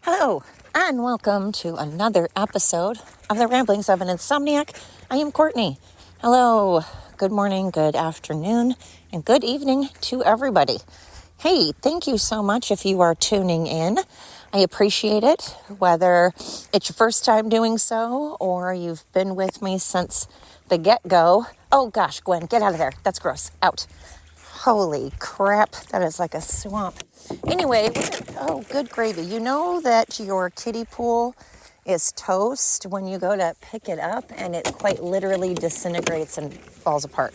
Hello, and welcome to another episode of the Ramblings of an Insomniac. I am Courtney. Hello, good morning, good afternoon, and good evening to everybody. Hey, thank you so much if you are tuning in. I appreciate it, whether it's your first time doing so or you've been with me since the get-go. Oh gosh, Gwen, get out of there. That's gross. Out. Holy crap, that is like a swamp. Anyway, oh, good gravy. You know that your kiddie pool is toast when you go to pick it up and it quite literally disintegrates and falls apart.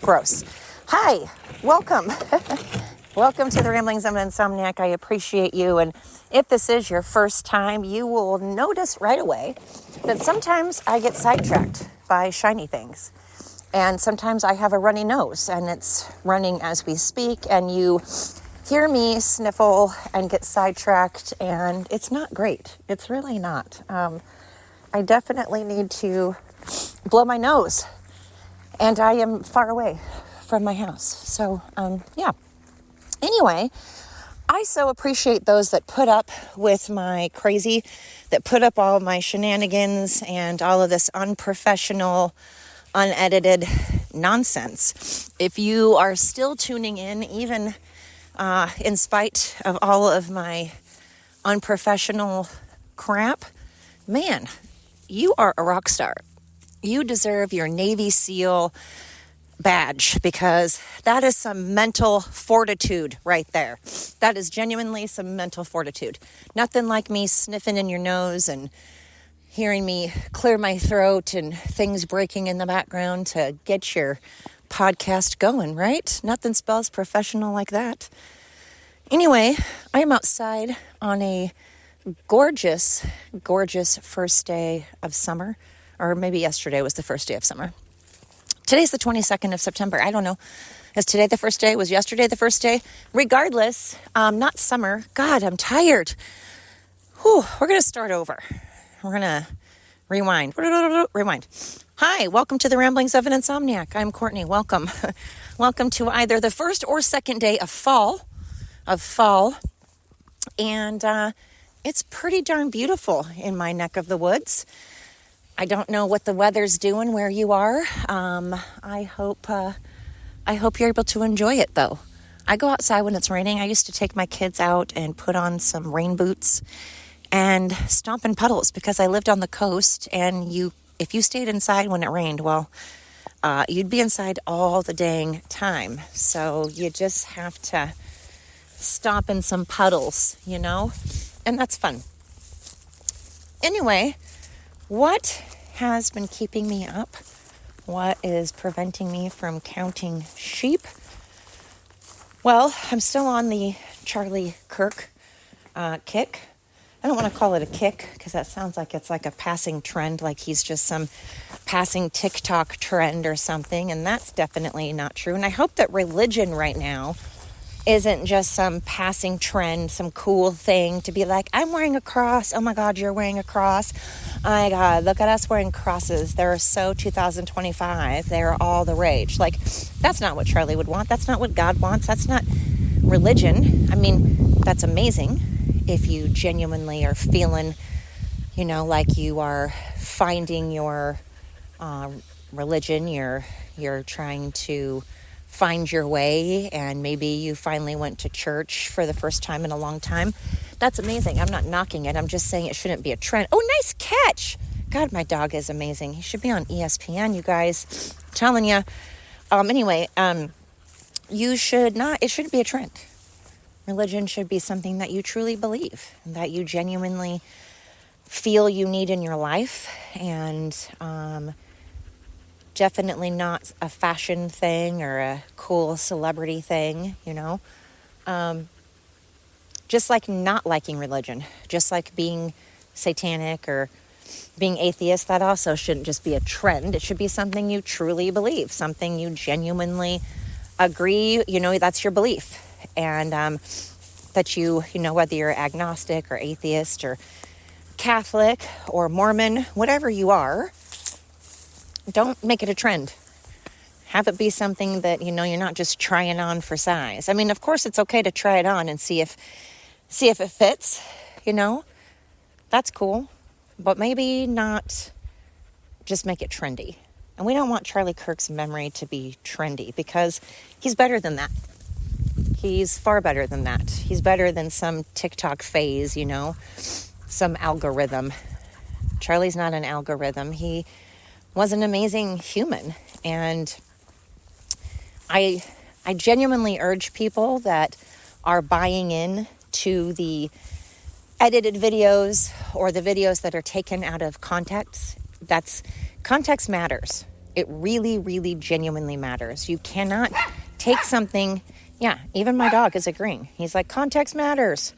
Gross. Hi, welcome. Welcome to the Ramblings of an Insomniac. I appreciate you. And if this is your first time, you will notice right away that sometimes I get sidetracked by shiny things. And sometimes I have a runny nose and it's running as we speak, and you hear me sniffle and get sidetracked, and it's not great. It's really not. I definitely need to blow my nose, and I am far away from my house. So, yeah. Anyway, I so appreciate those that put up with my crazy, that put up all my shenanigans and all of this unprofessional, unedited nonsense. If you are still tuning in, even in spite of all of my unprofessional crap, man, you are a rock star. You deserve your Navy SEAL badge, because that is some mental fortitude right there. That is genuinely some mental fortitude. Nothing like me sniffing in your nose and hearing me clear my throat and things breaking in the background to get your podcast going, right? Nothing spells professional like that. Anyway, I am outside on a gorgeous, gorgeous first day of summer, or maybe yesterday was the first day of summer. Today's the 22nd of September. I don't know. Is today the first day? Was yesterday the first day? Regardless, not summer. God, I'm tired. Whew, we're going to start over. We're going to rewind. Rewind. Hi, welcome to the Ramblings of an Insomniac. I'm Courtney. Welcome. Welcome to either the first or second day of fall. And it's pretty darn beautiful in my neck of the woods. I don't know what the weather's doing where you are. I hope you're able to enjoy it, though. I go outside when it's raining. I used to take my kids out and put on some rain boots and stomp in puddles, because I lived on the coast, and if you stayed inside when it rained, well, you'd be inside all the dang time. So you just have to stomp in some puddles, and that's fun. Anyway, what has been keeping me up? What is preventing me from counting sheep? Well, I'm still on the Charlie Kirk kick. I don't want to call it a kick, because that sounds like it's like a passing trend, like he's just some passing TikTok trend or something, and that's definitely not true. And I hope that religion right now isn't just some passing trend, some cool thing to be like, I'm wearing a cross. Oh my God, you're wearing a cross. Oh my God, look at us wearing crosses. They're so 2025. They're all the rage. Like, that's not what Charlie would want. That's not what God wants. That's not religion. I mean, that's amazing if you genuinely are feeling, like you are finding your religion. You're trying to find your way, and maybe you finally went to church for the first time in a long time. That's amazing. I'm not knocking it. I'm just saying it shouldn't be a trend. Oh, nice catch. God, my dog is amazing. He should be on ESPN, you guys. I'm telling you. Anyway, it shouldn't be a trend. Religion should be something that you truly believe, that you genuinely feel you need in your life, and definitely not a fashion thing or a cool celebrity thing, just like not liking religion, just like being satanic or being atheist, that also shouldn't just be a trend. It should be something you truly believe, something you genuinely agree, that's your belief. And that you whether you're agnostic or atheist or Catholic or Mormon, whatever you are, don't make it a trend. Have it be something that, you're not just trying on for size. I mean, of course, it's okay to try it on and see if it fits, That's cool, but maybe not just make it trendy. And we don't want Charlie Kirk's memory to be trendy because he's better than that. He's far better than that. He's better than some TikTok phase, some algorithm. Charlie's not an algorithm. He was an amazing human. And I genuinely urge people that are buying in to the edited videos or the videos that are taken out of context. Context matters. It really, really genuinely matters. You cannot take something. Yeah, even my dog is agreeing. He's like, context matters.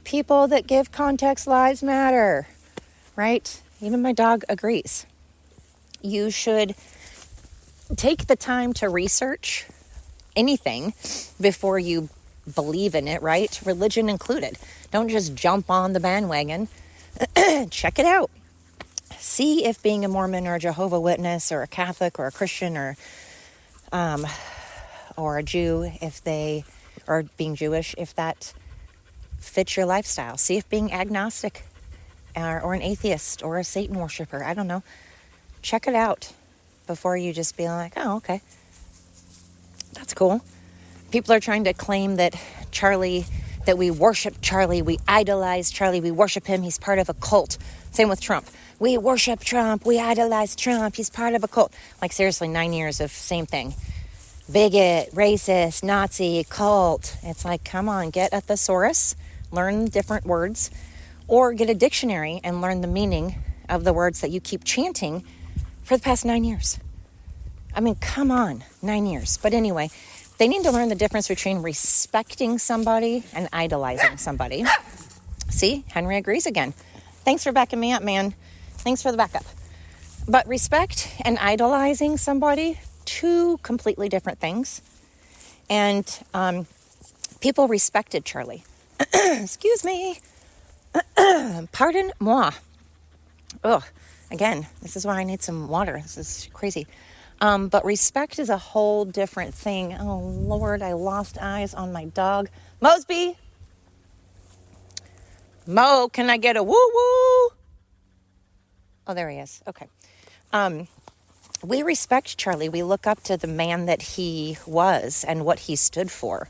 People that give context lives matter, right? Even my dog agrees. You should take the time to research anything before you believe in it, right? Religion included. Don't just jump on the bandwagon. Check it out. See if being a Mormon or a Jehovah's Witness or a Catholic or a Christian or a Jew, or being Jewish, if that fits your lifestyle. See if being agnostic or an atheist or a Satan worshiper, I don't know. Check it out before you just be like, oh, okay. That's cool. People are trying to claim that we worship Charlie, we idolize Charlie, we worship him, he's part of a cult. Same with Trump. We worship Trump, we idolize Trump, he's part of a cult. Like seriously, 9 years of same thing. Bigot, racist, Nazi, cult. It's like, come on, get a thesaurus, learn different words, or get a dictionary and learn the meaning of the words that you keep chanting for the past 9 years. I mean, come on, 9 years. But anyway, they need to learn the difference between respecting somebody and idolizing somebody. See, Henry agrees again. Thanks for backing me up, man. Thanks for the backup. But respect and idolizing somebody, two completely different things. And people respected Charlie. Excuse me. Pardon moi. Ugh. Again, this is why I need some water. This is crazy. But respect is a whole different thing. Oh, Lord, I lost eyes on my dog. Mosby! Mo, can I get a woo-woo? Oh, there he is. Okay. We respect Charlie. We look up to the man that he was and what he stood for.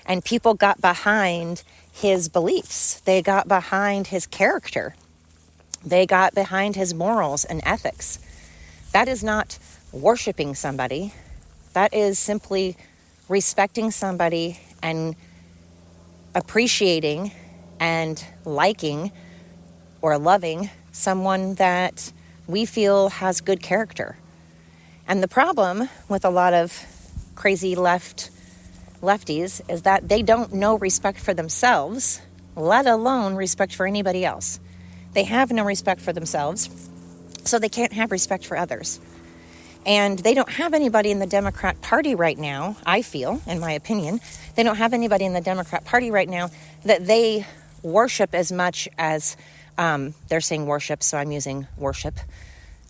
And people got behind his beliefs. They got behind his character. They got behind his morals and ethics. That is not worshiping somebody. That is simply respecting somebody and appreciating and liking or loving someone that we feel has good character. And the problem with a lot of crazy lefties is that they don't know respect for themselves, let alone respect for anybody else. They have no respect for themselves, so they can't have respect for others. And they don't have anybody in the Democrat Party right now, I feel, in my opinion, they don't have anybody in the Democrat Party right now that they worship as much as, they're saying worship, so I'm using worship.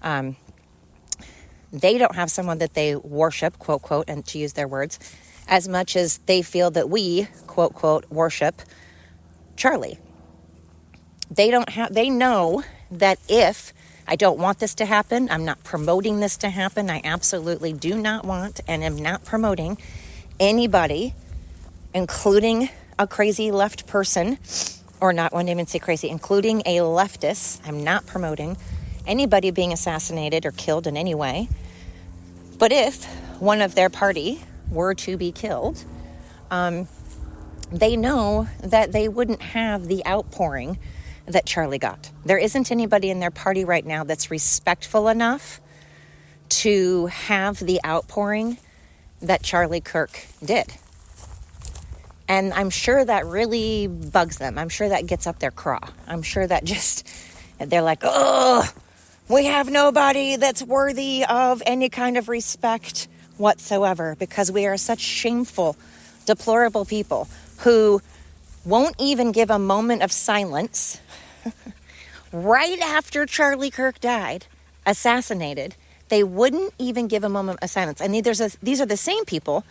They don't have someone that they worship, quote, quote, and to use their words, as much as they feel that we, quote, quote, worship Charlie. They know that if I don't want this to happen, I'm not promoting this to happen, I absolutely do not want and am not promoting anybody, including a crazy left person, or not, I wouldn't even say crazy, including a leftist. I'm not promoting anybody being assassinated or killed in any way. But if one of their party were to be killed, they know that they wouldn't have the outpouring that Charlie got. There isn't anybody in their party right now that's respectful enough to have the outpouring that Charlie Kirk did. And I'm sure that really bugs them. I'm sure that gets up their craw. I'm sure that they're like, oh, we have nobody that's worthy of any kind of respect whatsoever, because we are such shameful, deplorable people who won't even give a moment of silence right after Charlie Kirk died, assassinated. They wouldn't even give a moment of silence. And these are the same people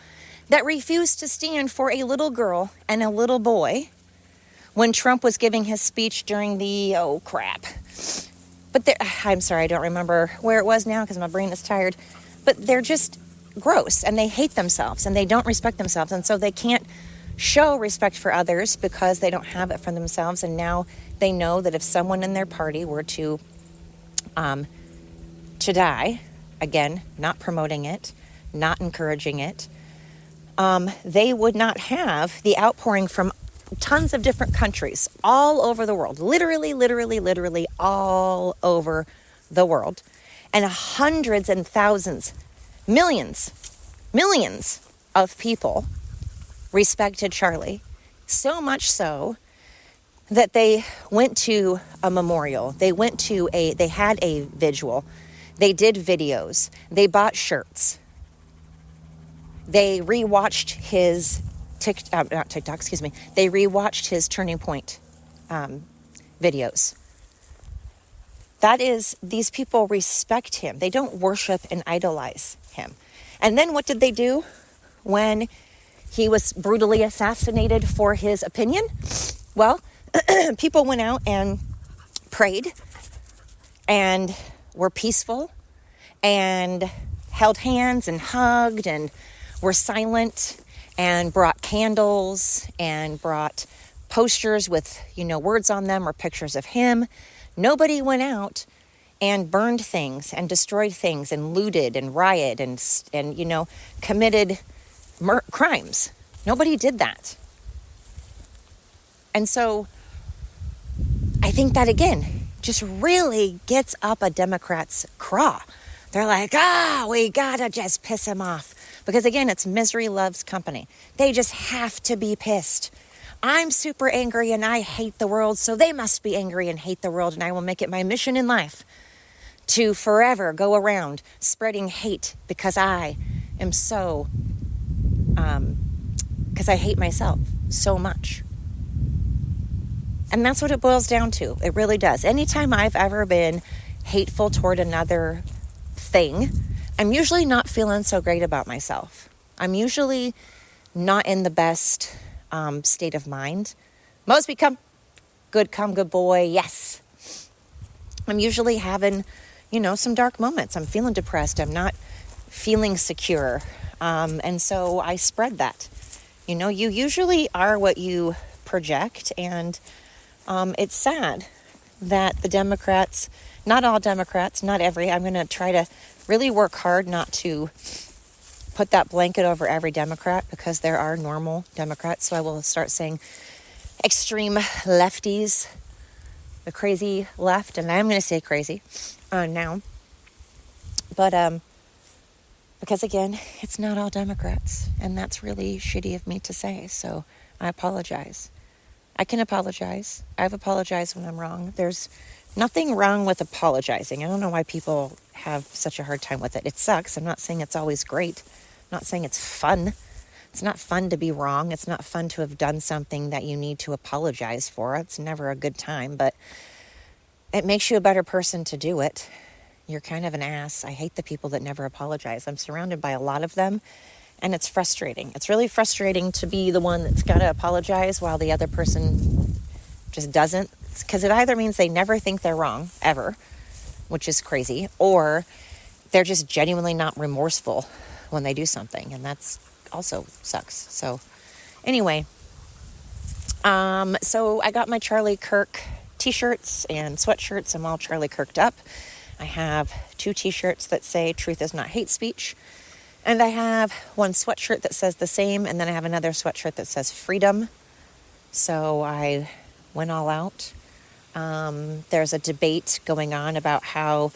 that refused to stand for a little girl and a little boy when Trump was giving his speech during the, But I'm sorry, I don't remember where it was now because my brain is tired. But they're just gross, and they hate themselves, and they don't respect themselves. And so they can't show respect for others because they don't have it for themselves. And now they know that if someone in their party were to die, again, not promoting it, not encouraging it, they would not have the outpouring from tons of different countries all over the world, literally all over the world, and hundreds and thousands, millions of people respected Charlie, so much so that they went to a memorial, they had a vigil, they did videos, they bought shirts, they rewatched his they rewatched his Turning Point videos. That is, these people respect him. They don't worship and idolize him. And then what did they do when he was brutally assassinated for his opinion? Well, people went out and prayed and were peaceful and held hands and hugged and were silent and brought candles and brought posters with, words on them or pictures of him. Nobody went out and burned things and destroyed things and looted and rioted and committed crimes. Nobody did that. And so I think that, again, just really gets up a Democrat's craw. They're like, we gotta just piss him off. Because again, it's misery loves company. They just have to be pissed. I'm super angry and I hate the world, so they must be angry and hate the world, and I will make it my mission in life to forever go around spreading hate because I am so, because I hate myself so much. And that's what it boils down to. It really does. Anytime I've ever been hateful toward another thing, I'm usually not feeling so great about myself. I'm usually not in the best state of mind. Most become good boy, yes. I'm usually having, some dark moments. I'm feeling depressed. I'm not feeling secure. And so I spread that. You usually are what you project. And it's sad that the Democrats, not all Democrats, not every, I'm going to try to really work hard not to put that blanket over every Democrat, because there are normal Democrats. So I will start saying extreme lefties, the crazy left, and I'm going to say crazy now. But because again, it's not all Democrats, and that's really shitty of me to say. So I apologize. I can apologize. I've apologized when I'm wrong. There's nothing wrong with apologizing. I don't know why people have such a hard time with it. It sucks. I'm not saying it's always great. I'm not saying it's fun. It's not fun to be wrong. It's not fun to have done something that you need to apologize for. It's never a good time, but it makes you a better person to do it. You're kind of an ass. I hate the people that never apologize. I'm surrounded by a lot of them, and it's frustrating. It's really frustrating to be the one that's got to apologize while the other person just doesn't, because it either means they never think they're wrong, ever, which is crazy, or they're just genuinely not remorseful when they do something, and that's also sucks. So anyway, so I got my Charlie Kirk t-shirts and sweatshirts. I'm all Charlie Kirked up. I have 2 t-shirts that say truth is not hate speech, and I have one sweatshirt that says the same, and then I have another sweatshirt that says freedom. So I went all out. There's a debate going on about how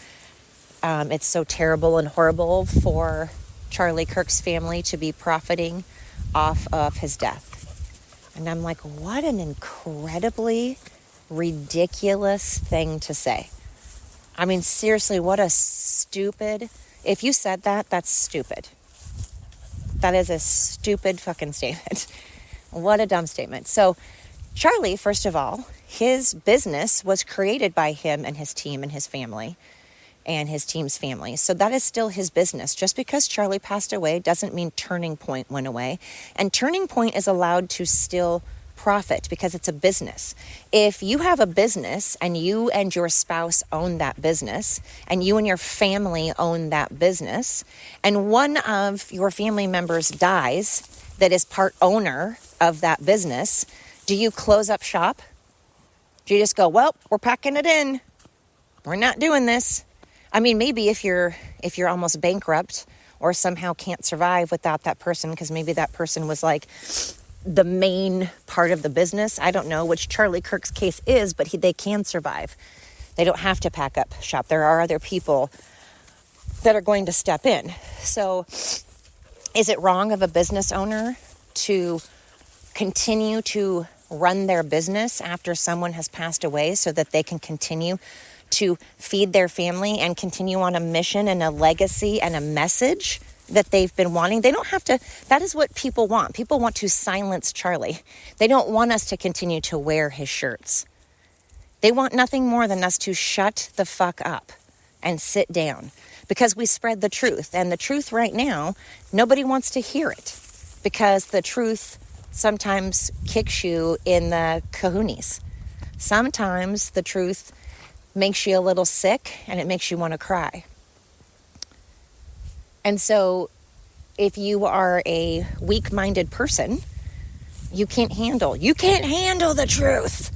it's so terrible and horrible for Charlie Kirk's family to be profiting off of his death. And I'm like, what an incredibly ridiculous thing to say. I mean, seriously, what a stupid... If you said that, that's stupid. That is a stupid fucking statement. What a dumb statement. So Charlie, first of all, his business was created by him and his team and his family and his team's family. So that is still his business. Just because Charlie passed away doesn't mean Turning Point went away. And Turning Point is allowed to still profit because it's a business. If you have a business and you and your spouse own that business and you and your family own that business and one of your family members dies that is part owner of that business, do you close up shop? Do you just go, well, we're packing it in. We're not doing this. I mean, maybe if you're almost bankrupt or somehow can't survive without that person because maybe that person was like the main part of the business. I don't know which Charlie Kirk's case is, but they can survive. They don't have to pack up shop. There are other people that are going to step in. So is it wrong of a business owner to continue to run their business after someone has passed away so that they can continue to feed their family and continue on a mission and a legacy and a message that they've been wanting? They don't have to. That is what people want. People want to silence Charlie. They don't want us to continue to wear his shirts. They want nothing more than us to shut the fuck up and sit down because we spread the truth. And the truth right now, nobody wants to hear it because the truth sometimes kicks you in the kahunas. Sometimes the truth makes you a little sick and it makes you want to cry. And so if you are a weak-minded person, you can't handle the truth.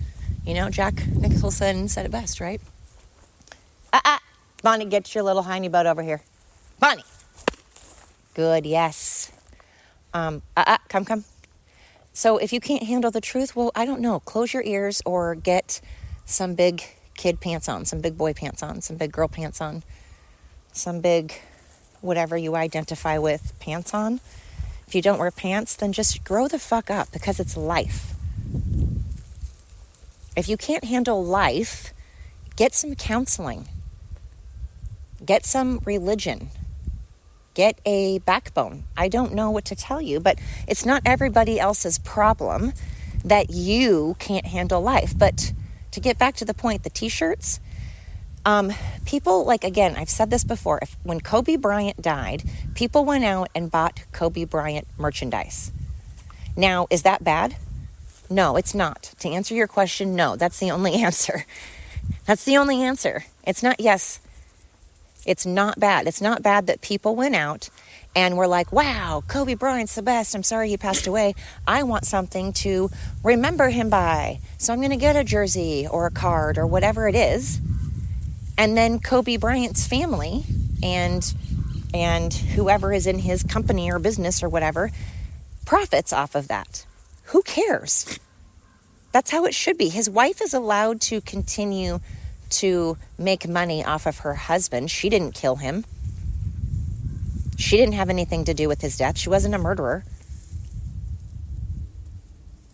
You know, Jack Nicholson said it best, right? Bonnie, get your little hiney butt over here. Bonnie. Good, yes. Come. So if you can't handle the truth, well, I don't know. Close your ears or get some big kid pants on, some big boy pants on, some big girl pants on, some big whatever you identify with pants on. If you don't wear pants, then just grow the fuck up because it's life. If you can't handle life, get some counseling. Get some religion. Get a backbone. I don't know what to tell you, but it's not everybody else's problem that you can't handle life. But to get back to the point, the t-shirts, people, like, again, I've said this before, when Kobe Bryant died, people went out and bought Kobe Bryant merchandise. Now, is that bad? No, it's not. To answer your question, no, that's the only answer. That's the only answer. It's not, yes, it's not bad. It's not bad that people went out and were like, wow, Kobe Bryant's the best. I'm sorry he passed away. I want something to remember him by. So I'm going to get a jersey or a card or whatever it is. And then Kobe Bryant's family and whoever is in his company or business or whatever profits off of that. Who cares? That's how it should be. His wife is allowed to continue to make money off of her husband. She didn't kill him. She didn't have anything to do with his death. She wasn't a murderer.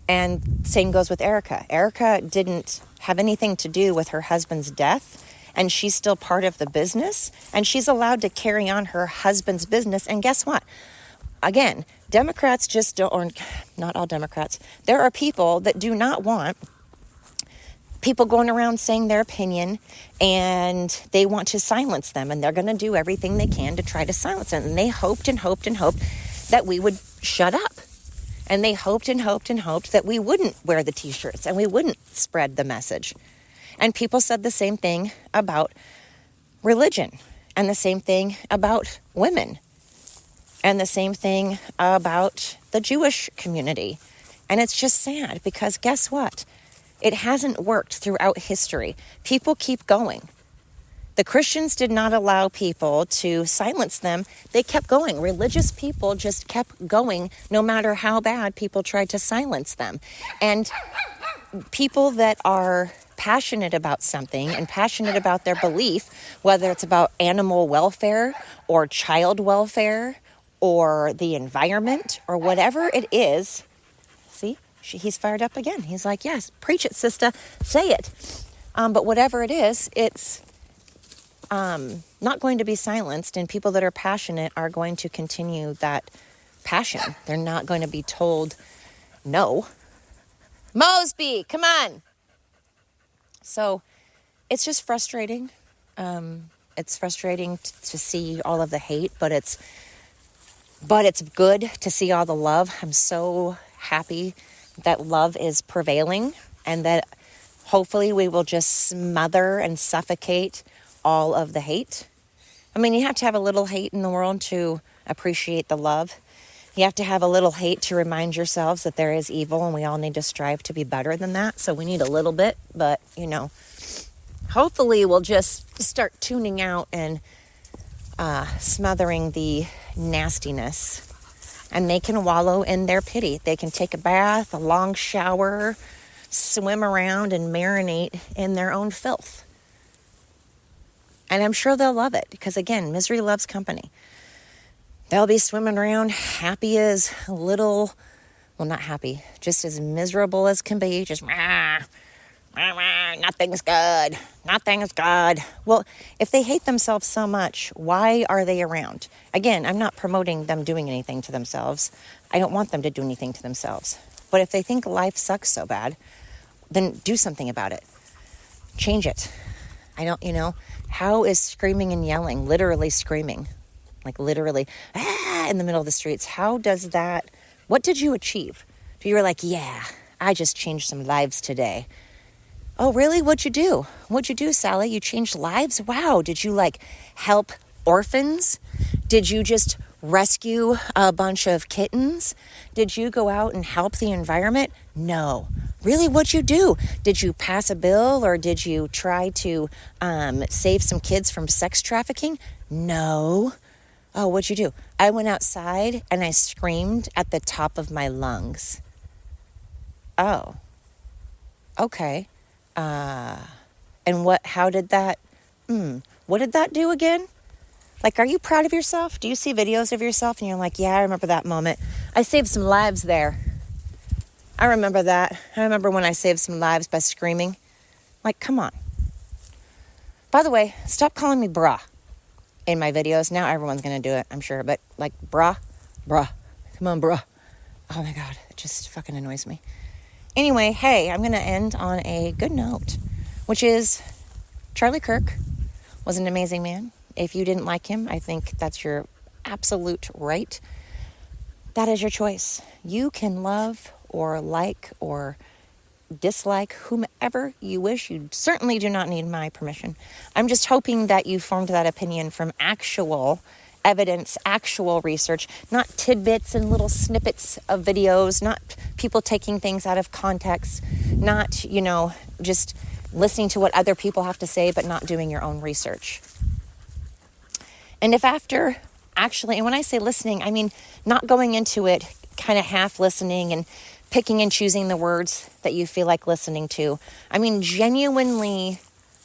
And same goes with Erica. Erica didn't have anything to do with her husband's death, and she's still part of the business, and she's allowed to carry on her husband's business. And guess what? Again, Democrats just don't, or not all Democrats, there are people that do not want people going around saying their opinion, and they want to silence them, and they're going to do everything they can to try to silence them. And they hoped and hoped and hoped that we would shut up. And they hoped and hoped and hoped that we wouldn't wear the t-shirts and we wouldn't spread the message. And people said the same thing about religion, and the same thing about women, and the same thing about the Jewish community. And it's just sad because guess what? It hasn't worked throughout history. People keep going. The Christians did not allow people to silence them. They kept going. Religious people just kept going no matter how bad people tried to silence them. And people that are passionate about something and passionate about their belief, whether it's about animal welfare or child welfare or the environment or whatever it is, see? He's fired up again. He's like, yes, preach it, sister. Say it. But whatever it is, it's not going to be silenced. And people that are passionate are going to continue that passion. They're not going to be told no. Mosby, come on. So it's just frustrating. It's frustrating to see all of the hate, but it's good to see all the love. I'm so happy that love is prevailing, and that hopefully we will just smother and suffocate all of the hate. I mean, you have to have a little hate in the world to appreciate the love. You have to have a little hate to remind yourselves that there is evil and we all need to strive to be better than that. So we need a little bit, but, hopefully we'll just start tuning out and smothering the nastiness. And they can wallow in their pity. They can take a bath, a long shower, swim around and marinate in their own filth. And I'm sure they'll love it because, again, misery loves company. They'll be swimming around happy as little, well, not happy, just as miserable as can be. Just, nothing's good. Nothing's good. Well, if they hate themselves so much, why are they around? Again, I'm not promoting them doing anything to themselves. I don't want them to do anything to themselves. But if they think life sucks so bad, then do something about it. Change it. How is screaming and yelling, literally screaming, like literally, in the middle of the streets, how does that, what did you achieve? You were like, yeah, I just changed some lives today. Oh, really? What'd you do? What'd you do, Sally? You changed lives? Wow. Did you help orphans? Did you just rescue a bunch of kittens? Did you go out and help the environment? No. Really, what'd you do? Did you pass a bill or did you try to save some kids from sex trafficking? No. Oh, what'd you do? I went outside and I screamed at the top of my lungs. Oh, okay. And how did that, what did that do again? Are you proud of yourself? Do you see videos of yourself and you're like, yeah, I remember that moment. I saved some lives there. I remember that. I remember when I saved some lives by screaming. Come on. By the way, stop calling me brah in my videos. Now everyone's going to do it, I'm sure. But brah. Come on, brah. Oh my God, it just fucking annoys me. Anyway, hey, I'm going to end on a good note, which is Charlie Kirk was an amazing man. If you didn't like him, I think that's your absolute right. That is your choice. You can love or like or dislike whomever you wish. You certainly do not need my permission. I'm just hoping that you formed that opinion from actual evidence, actual research, not tidbits and little snippets of videos, not people taking things out of context, not, just listening to what other people have to say, but not doing your own research. And if after actually, and when I say listening, I mean not going into it kind of half listening and picking and choosing the words that you feel like listening to. I mean genuinely,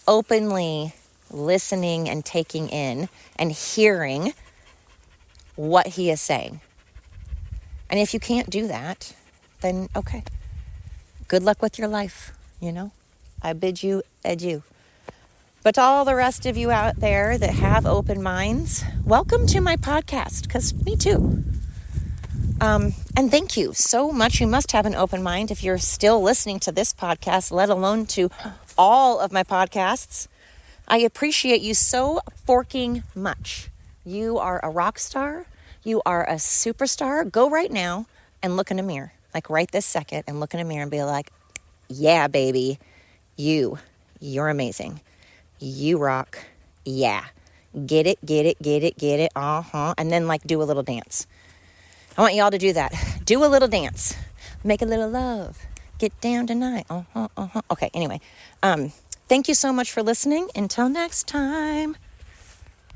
openly listening and taking in and hearing what he is saying. And if you can't do that, then okay. Good luck with your life, I bid you adieu. But to all the rest of you out there that have open minds, welcome to my podcast, because me too. And thank you so much. You must have an open mind if you're still listening to this podcast, let alone to all of my podcasts. I appreciate you so forking much. You are a rock star. You are a superstar. Go right now and look in a mirror, right this second, and look in a mirror and be like, yeah, baby, you're amazing. You rock. Yeah. Get it. And then do a little dance. I want y'all to do that. Do a little dance. Make a little love. Get down tonight. Okay, anyway. Thank you so much for listening. Until next time.